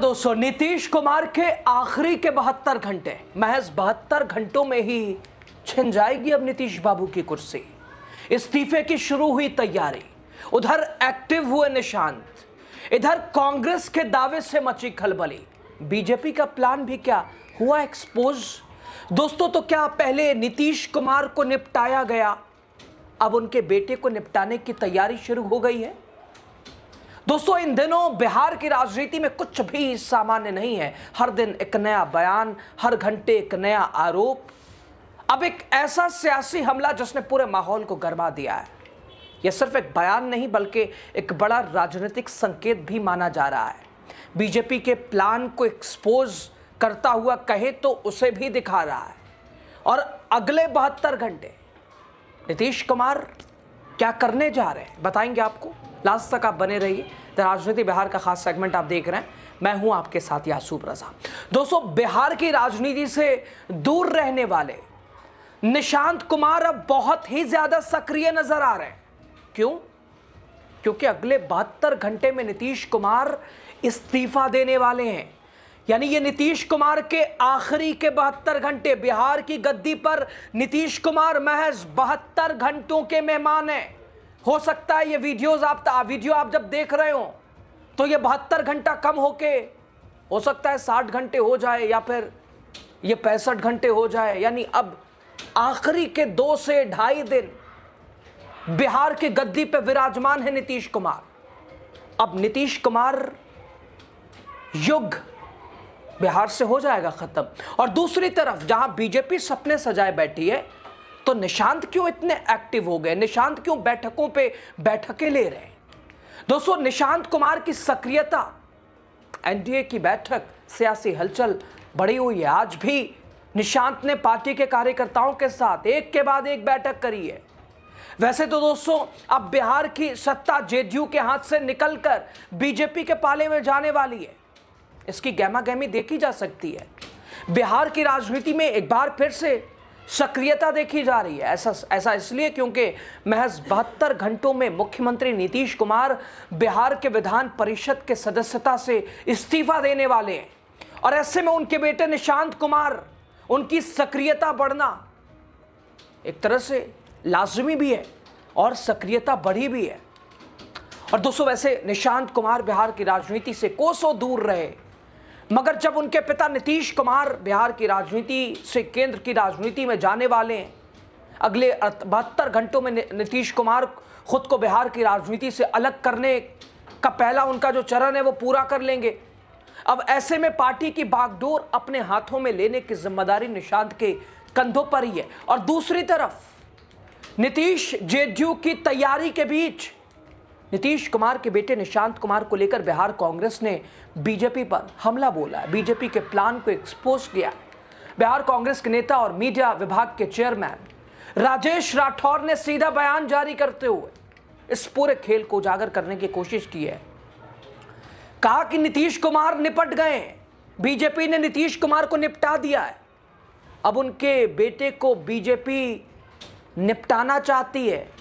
दोस्तों, नीतीश कुमार के आखिरी के 72 घंटे, महज 72 घंटों में ही छिन जाएगी अब नीतीश बाबू की कुर्सी। इस्तीफे की शुरू हुई तैयारी, उधर एक्टिव हुए निशांत, इधर कांग्रेस के दावे से मची खलबली, बीजेपी का प्लान भी क्या हुआ एक्सपोज। दोस्तों, तो क्या पहले नीतीश कुमार को निपटाया गया, अब उनके बेटे को निपटाने की तैयारी शुरू हो गई है। दोस्तों, इन दिनों बिहार की राजनीति में कुछ भी सामान्य नहीं है। हर दिन एक नया बयान, हर घंटे एक नया आरोप। अब एक ऐसा सियासी हमला जिसने पूरे माहौल को गरमा दिया है। यह सिर्फ एक बयान नहीं बल्कि एक बड़ा राजनीतिक संकेत भी माना जा रहा है। बीजेपी के प्लान को एक्सपोज करता हुआ कहे तो उसे भी दिखा रहा है। और अगले 72 घंटे नीतीश कुमार क्या करने जा रहे हैं बताएंगे आपको। लास्ट तक आप बने रहिए। द राजनीति बिहार का खास सेगमेंट आप देख रहे हैं। मैं हूं आपके साथ यासूब रजा। दोस्तों, बिहार की राजनीति से दूर रहने वाले निशांत कुमार अब बहुत ही ज्यादा सक्रिय नजर आ रहे हैं। क्यों? क्योंकि अगले 72 घंटे में नीतीश कुमार इस्तीफा देने वाले हैं। यानी ये नीतीश कुमार के आखिरी के 72 घंटे। बिहार की गद्दी पर नीतीश कुमार महज 72 घंटों के मेहमान हैं। हो सकता है ये वीडियो आप जब देख रहे हो तो ये 72 घंटा कम होके हो सकता है 60 घंटे हो जाए या फिर ये 65 घंटे हो जाए। यानी अब आखिरी के 2 से 2.5 दिन बिहार की गद्दी पे विराजमान है नीतीश कुमार। अब नीतीश कुमार युग बिहार से हो जाएगा खत्म। और दूसरी तरफ जहां बीजेपी सपने सजाए बैठी है, तो निशांत क्यों इतने एक्टिव हो गए? निशांत क्यों बैठकों पे बैठकें ले रहे हैं? दोस्तों, निशांत कुमार की सक्रियता, एनडीए की बैठक, सियासी हलचल बढ़ी हुई है। आज भी निशांत ने पार्टी के कार्यकर्ताओं के साथ एक के बाद एक बैठक करी है। वैसे तो दोस्तों, अब बिहार की सत्ता जेडीयू के हाथ से निकलकर बीजेपी के पाले में जाने वाली है। इसकी गहमा-गहमी देखी जा सकती है। बिहार की राजनीति में एक बार फिर से सक्रियता देखी जा रही है। ऐसा इसलिए क्योंकि महज 72 घंटों में मुख्यमंत्री नीतीश कुमार बिहार के विधान परिषद के सदस्यता से इस्तीफा देने वाले हैं। और ऐसे में उनके बेटे निशांत कुमार, उनकी सक्रियता बढ़ना एक तरह से लाजमी भी है और सक्रियता बढ़ी भी है। और दोस्तों, वैसे निशांत कुमार बिहार की राजनीति से कोसों दूर रहे, मगर जब उनके पिता नीतीश कुमार बिहार की राजनीति से केंद्र की राजनीति में जाने वाले हैं, अगले 72 घंटों में नीतीश कुमार खुद को बिहार की राजनीति से अलग करने का पहला उनका जो चरण है वो पूरा कर लेंगे। अब ऐसे में पार्टी की बागडोर अपने हाथों में लेने की जिम्मेदारी निशांत के कंधों पर ही है। और दूसरी तरफ नीतीश जेडीयू की तैयारी के बीच नीतीश कुमार के बेटे निशांत कुमार को लेकर बिहार कांग्रेस ने बीजेपी पर हमला बोला है, बीजेपी के प्लान को एक्सपोज किया। बिहार कांग्रेस के नेता और मीडिया विभाग के चेयरमैन राजेश राठौर ने सीधा बयान जारी करते हुए इस पूरे खेल को उजागर करने की कोशिश की है। कहा कि नीतीश कुमार निपट गए, बीजेपी ने नीतीश कुमार को निपटा दिया है, अब उनके बेटे को बीजेपी निपटाना चाहती है।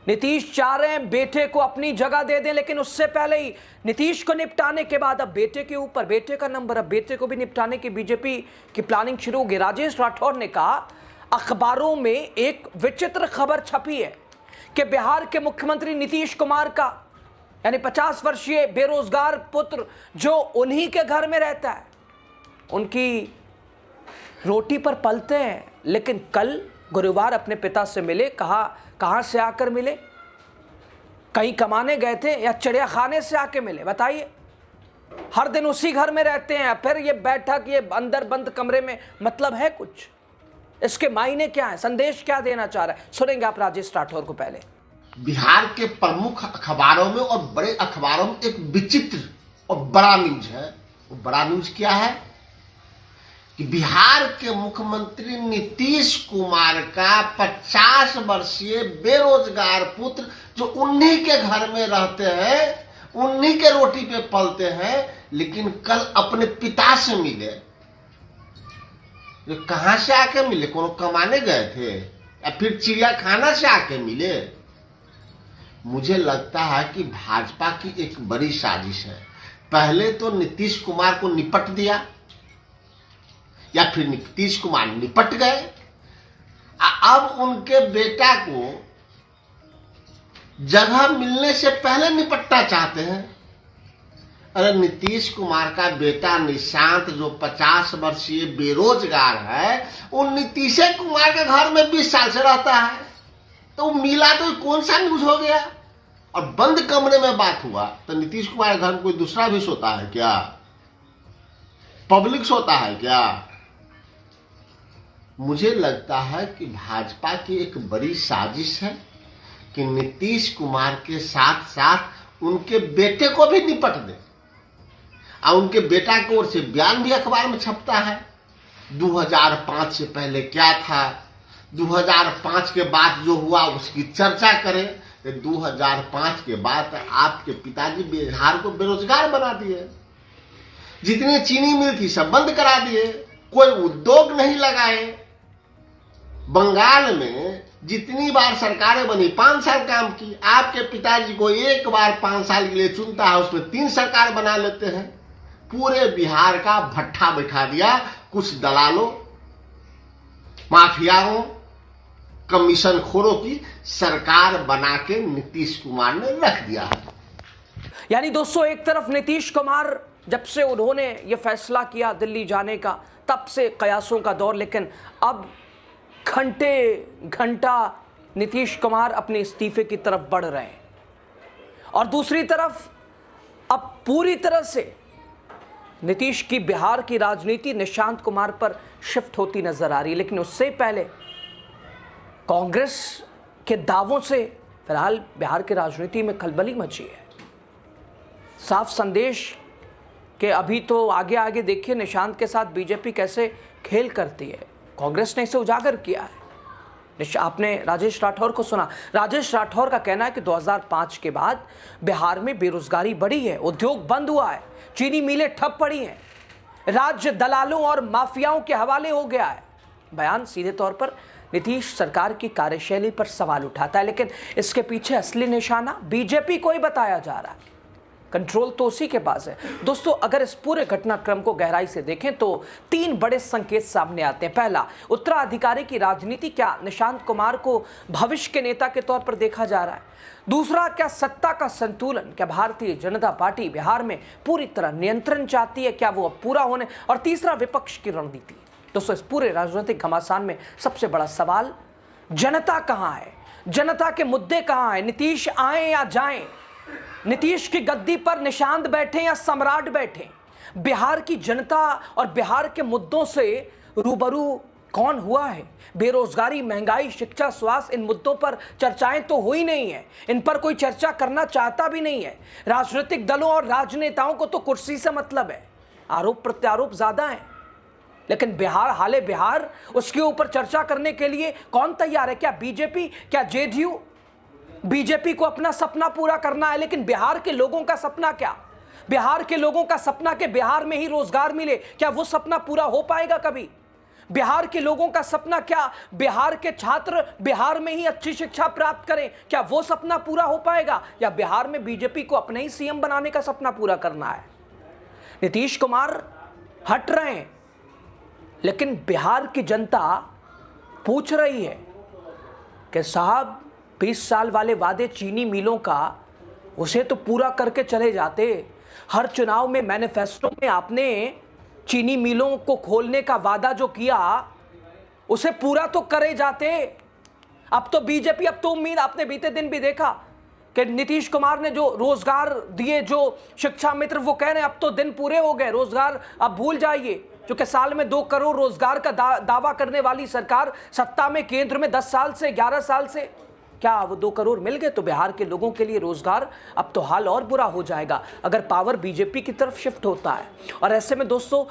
नीतीश चाह रहे हैं बेटे को अपनी जगह दे दें, लेकिन उससे पहले ही नीतीश को निपटाने के बाद अब बेटे के ऊपर, बेटे का नंबर, अब बेटे को भी निपटाने की बीजेपी की प्लानिंग शुरू होगी। राजेश राठौर ने कहा, अखबारों में एक विचित्र खबर छपी है कि बिहार के मुख्यमंत्री नीतीश कुमार का यानी 50 वर्षीय बेरोजगार पुत्र जो उन्हीं के घर में रहता है, उनकी रोटी पर पलते हैं। लेकिन कल गुरुवार अपने पिता से मिले। कहां से आकर मिले? कहीं कमाने गए थे या चिड़िया खाने से आके मिले? बताइए। हर दिन उसी घर में रहते हैं, फिर ये बैठक, ये अंदर बंद कमरे में मतलब है कुछ? इसके मायने क्या है? संदेश क्या देना चाह रहा है? सुनेंगे आप राजेश राठौर को। पहले बिहार के प्रमुख अखबारों में और बड़े अखबारों में एक विचित्र और बड़ा न्यूज है। वो बड़ा न्यूज क्या है कि बिहार के मुख्यमंत्री नीतीश कुमार का 50 वर्षीय बेरोजगार पुत्र जो उन्हीं के घर में रहते हैं, उन्हीं के रोटी पे पलते हैं, लेकिन कल अपने पिता से मिले। ये कहां से आके मिले? कोनो कमाने गए थे या फिर चिड़ियाखाना से आके मिले? मुझे लगता है कि भाजपा की एक बड़ी साजिश है पहले तो नीतीश कुमार को निपट दिया, या फिर नीतीश कुमार निपट गए, अब उनके बेटा को जगह मिलने से पहले निपटना चाहते हैं। अरे नीतीश कुमार का बेटा निशांत जो 50 वर्षीय बेरोजगार है, वो नीतीश कुमार के घर में 20 साल से रहता है, तो मिला तो कौन सा न्यूज हो गया। और बंद कमरे में बात हुआ तो नीतीश कुमार के घर में कोई दूसरा भी सोता है क्या? पब्लिक सोता है क्या? मुझे लगता है कि भाजपा की एक बड़ी साजिश है कि नीतीश कुमार के साथ साथ उनके बेटे को भी निपट दे। और उनके बेटा की ओर से बयान भी अखबार में छपता है, 2005 से पहले क्या था, 2005 के बाद जो हुआ उसकी चर्चा करें। 2005 के बाद आपके पिताजी बिहार को बेरोजगार बना दिए, जितनी चीनी मिल थी सब बंद करा दिए, कोई उद्योग नहीं लगाए। बंगाल में जितनी बार सरकारें बनी 5 साल काम की, आपके पिताजी को एक बार 5 साल के लिए चुनता है, उसमें 3 सरकार बना लेते हैं। पूरे बिहार का भट्ठा बैठा दिया कुछ दलालों, माफियाओं, कमीशन खोरों की सरकार बना के नीतीश कुमार ने रख दिया है। यानी दोस्तों, एक तरफ नीतीश कुमार जब से उन्होंने ये फैसला किया दिल्ली जाने का, तब से कयासों का दौर, लेकिन अब घंटा नीतीश कुमार अपने इस्तीफे की तरफ बढ़ रहे हैं। और दूसरी तरफ अब पूरी तरह से नीतीश की बिहार की राजनीति निशांत कुमार पर शिफ्ट होती नजर आ रही है। लेकिन उससे पहले कांग्रेस के दावों से फिलहाल बिहार की राजनीति में खलबली मची है। साफ संदेश कि अभी तो आगे आगे देखिए निशांत के साथ बीजेपी कैसे खेल करती है। कांग्रेस ने इसे उजागर किया है। आपने राजेश राठौर को सुना। राजेश राठौर का कहना है कि 2005 के बाद बिहार में बेरोजगारी बढ़ी है, उद्योग बंद हुआ है, चीनी मिलें ठप पड़ी हैं, राज्य दलालों और माफियाओं के हवाले हो गया है। बयान सीधे तौर पर नीतीश सरकार की कार्यशैली पर सवाल उठाता है, लेकिन इसके पीछे असली निशाना बीजेपी को ही बताया जा रहा है। कंट्रोल तो उसी के पास है। दोस्तों, अगर इस पूरे घटनाक्रम को गहराई से देखें तो 3 बड़े संकेत सामने आते हैं। पहला, उत्तराधिकारी की राजनीति, क्या निशांत कुमार को भविष्य के नेता के तौर पर देखा जा रहा है? दूसरा, क्या सत्ता का संतुलन, क्या भारतीय जनता पार्टी बिहार में पूरी तरह नियंत्रण चाहती है, क्या वो अब पूरा होने? और तीसरा, विपक्ष की रणनीति। दोस्तों, इस पूरे राजनीतिक घमासान में सबसे बड़ा सवाल जनता कहां है, जनता के मुद्दे कहां है? नीतीश आए या जाएं, नीतीश की गद्दी पर निशांत बैठे या सम्राट बैठे, बिहार की जनता और बिहार के मुद्दों से रूबरू कौन हुआ है? बेरोजगारी, महंगाई, शिक्षा, स्वास्थ्य, इन मुद्दों पर चर्चाएं तो हुई नहीं है, इन पर कोई चर्चा करना चाहता भी नहीं है। राजनीतिक दलों और राजनेताओं को तो कुर्सी से मतलब है, आरोप प्रत्यारोप ज्यादा है, लेकिन बिहार, हाले बिहार, उसके ऊपर चर्चा करने के लिए कौन तैयार है? क्या बीजेपी, क्या जेडीयू? बीजेपी को अपना सपना पूरा करना है, लेकिन बिहार के लोगों का सपना क्या? बिहार के लोगों का सपना कि बिहार में ही रोजगार मिले, क्या वो सपना पूरा हो पाएगा कभी? बिहार के लोगों का सपना क्या बिहार के छात्र बिहार में ही अच्छी शिक्षा प्राप्त करें, क्या वो सपना पूरा हो पाएगा? या बिहार में बीजेपी को अपने ही सीएम बनाने का सपना पूरा करना है? नीतीश कुमार हट रहे हैं, लेकिन बिहार की जनता पूछ रही है कि साहब 20 साल वाले वादे चीनी मिलों का, उसे तो पूरा करके चले जाते। हर चुनाव में मैनिफेस्टो में आपने चीनी मिलों को खोलने का वादा जो किया उसे पूरा तो करे जाते। अब तो बीजेपी, अब तो उम्मीद, आपने बीते दिन भी देखा कि नीतीश कुमार ने जो रोजगार दिए, जो शिक्षा मित्र, वो कह रहे हैं अब तो दिन पूरे हो गए, रोजगार अब भूल जाइए। क्योंकि साल में 2 करोड़ रोजगार का दावा करने वाली सरकार सत्ता में केंद्र में 10 साल से, 11 साल से, क्या वो 2 करोड़ मिल गए? तो बिहार के लोगों के लिए रोजगार, अब तो हाल और बुरा हो जाएगा अगर पावर बीजेपी की तरफ शिफ्ट होता है। और ऐसे में दोस्तों,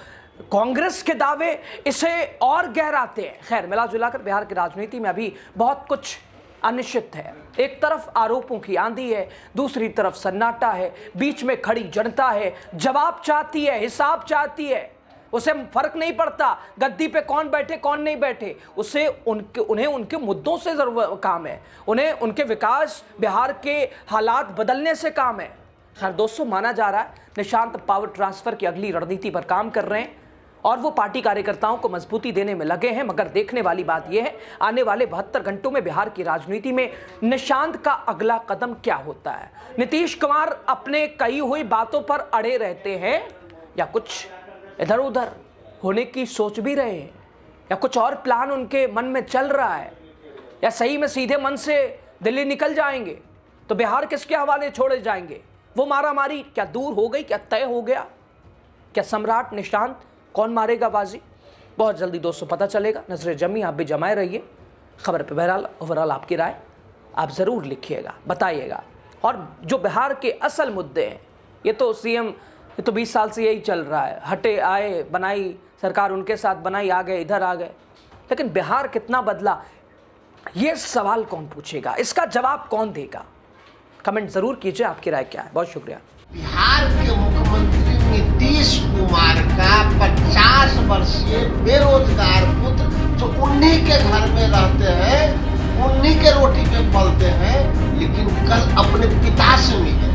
कांग्रेस के दावे इसे और गहराते हैं। खैर, मिला जुलाकर बिहार की राजनीति में अभी बहुत कुछ अनिश्चित है। एक तरफ आरोपों की आंधी है, दूसरी तरफ सन्नाटा है, बीच में खड़ी जनता है, जवाब चाहती है, हिसाब चाहती है। उसे फर्क नहीं पड़ता गद्दी पे कौन बैठे कौन नहीं बैठे, उसे उन्हें उनके मुद्दों से जरूर काम है, उन्हें उनके विकास, बिहार के हालात बदलने से काम है। खैर दोस्तों, माना जा रहा है निशांत पावर ट्रांसफर की अगली रणनीति पर काम कर रहे हैं और वो पार्टी कार्यकर्ताओं को मजबूती देने में लगे हैं। मगर देखने वाली बात यह है, आने वाले 72 घंटों में बिहार की राजनीति में निशांत का अगला कदम क्या होता है। नीतीश कुमार अपने कही हुई बातों पर अड़े रहते हैं या कुछ इधर उधर होने की सोच भी रहे हैं, या कुछ और प्लान उनके मन में चल रहा है, या सही में सीधे मन से दिल्ली निकल जाएंगे तो बिहार किसके हवाले छोड़े जाएंगे। वो मारामारी क्या दूर हो गई, क्या तय हो गया, क्या सम्राट निशांत, कौन मारेगा बाजी। बहुत जल्दी दोस्तों पता चलेगा। नजरें जमी, आप भी जमाए रहिए खबर पे। बहरहाल ओवरऑल आपकी राय आप ज़रूर लिखिएगा, बताइएगा। और जो बिहार के असल मुद्दे हैं, ये तो सीएम, ये तो 20 साल से यही चल रहा है, हटे आए, बनाई सरकार उनके साथ बनाई, आ गए इधर आ गए, लेकिन बिहार कितना बदला, ये सवाल कौन पूछेगा, इसका जवाब कौन देगा। कमेंट जरूर कीजिए, आपकी राय क्या है। बहुत शुक्रिया। बिहार के मुख्यमंत्री नीतीश कुमार का 50 वर्षीय बेरोजगार पुत्र, जो उन्हीं के घर में रहते हैं, उन्हीं के रोटी पे पलते हैं, लेकिन कल अपने पिता से मिले,